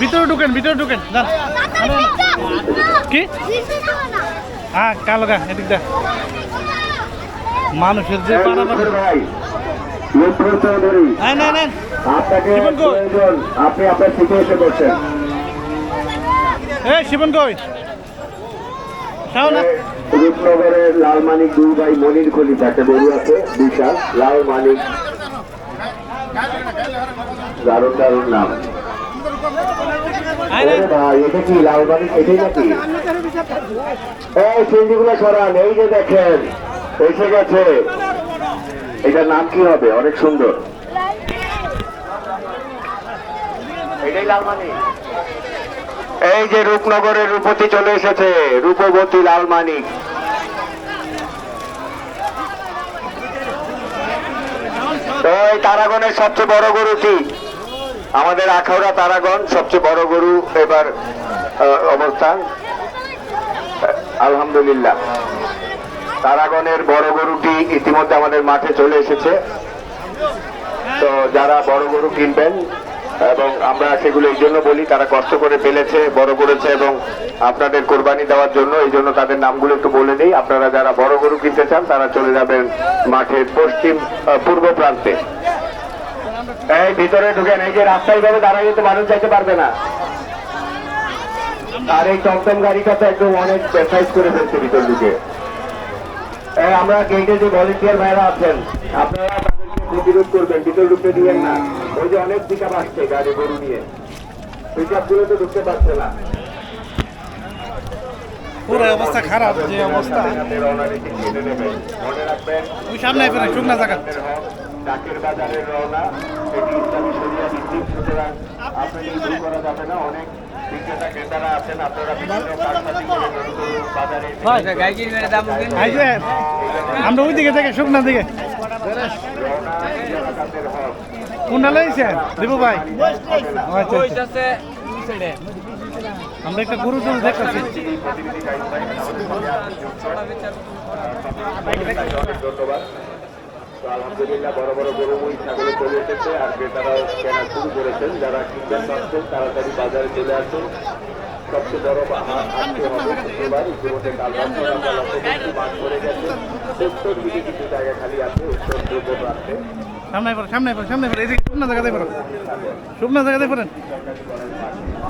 ভিতরে ঢুকেন যান। কি হ্যাঁ কালো গা এদিক দা মানুষের যে আপনি আপনার সিটে এসে বসছেন। শিবন কই রূপনগরের লালমানিক দুই ভাই মনির খলিফা একটা গরু আছে বিশাল লাল মানিক, দারুণ দারুণ নাম। ভাই এটা কি লাল মানিক? এটাই নাকি? এই সিন্ডিগুলো সরান। এই যে দেখেন এসে গেছে। এটার নাম কি হবে? অনেক সুন্দর। এটাই লাল মানিক। এই যে রূপনগরের রূপতী চলে এসেছে, রূপবতী লাল মানিক। এই তারাগণের সবচেয়ে বড় গরুটি, আমাদের আখাউড়া তারাগণ সবচেয়ে বড় গরু এবার অবস্থান। আলহামদুলিল্লাহ তারাগণের বড় গরুটি ইতিমধ্যে আমাদের মাঠে চলে এসেছে। তো যারা বড় গরু কিনবেন, এবং আমরা সেগুলো এই জন্য বলি তারা কষ্ট করে ফেলেছে, বড় করেছে এবং আপনাদের কোরবানি দেওয়ার জন্য, এই জন্য তাদের নামগুলো একটু বলে দিই। আপনারা যারা বড় গরু কিনতে চান তারা চলে যাবেন মাঠের পূর্ব প্রান্তে। এই ভিতরে ঢুকেন। এই যে রাস্তায় ভাবে দাঁড়াই তো মানুষ যাইতে পারবে না। আর এই টমটম গাড়িটা তো একদম অনেক সাইজ করে ফেলছে ভিতর ঢুকে। আমরা গেটে যে ভলেন্টিয়ার ভাইরা আছেন আপনারা তাদেরকে প্রতিরোধ করবেন, ভিতর ঢুকতে দিবেন না। ওই যে অনেক পিকআপ আসছে গাড়ি গরু নিয়ে, পিকআপ গুলো তো ঢুকতে পারছে না। পুরো অবস্থা খারাপ, যে অবস্থা মনে রাখবেন ওই সামনে ফেরে শুকনা জায়গা ডাকের বাজারের রওনা, এটি ইসলামী শরিয়া ভিত্তিক, সুতরাং আপনাকে শুরু করা যাবে না। অনেক বিক্রেতা ক্রেতারা আছেন, আপনারা বিভিন্ন কারসাজি করে বাজারে আমরা ওই দিকে থেকে শুকনা দিকে কোনটা লাইছে দেবো ভাই। আমরা একটা গরু টরু দেখতেছি। ধন্যবাদ। আলহামদুলিল্লাহ বড় বড় গরু মুই ছাগলে চলে এসেছে আর ক্রেতারাও কেনা শুরু করেছেন। যারা কিনবেন পাচ্ছেন তাড়াতাড়ি বাজারে চলে আসুন। সবচেয়ে বড় আজকে হবে শুক্রবার, ইতিমধ্যে কাল মাঠ করে গেছে। 70 দিকে কিছু জায়গা খালি আছে উত্তর পূর্ব প্রান্তে। সামনে পড়ে এদিকে শুকনা জায়গাতে পড়েন।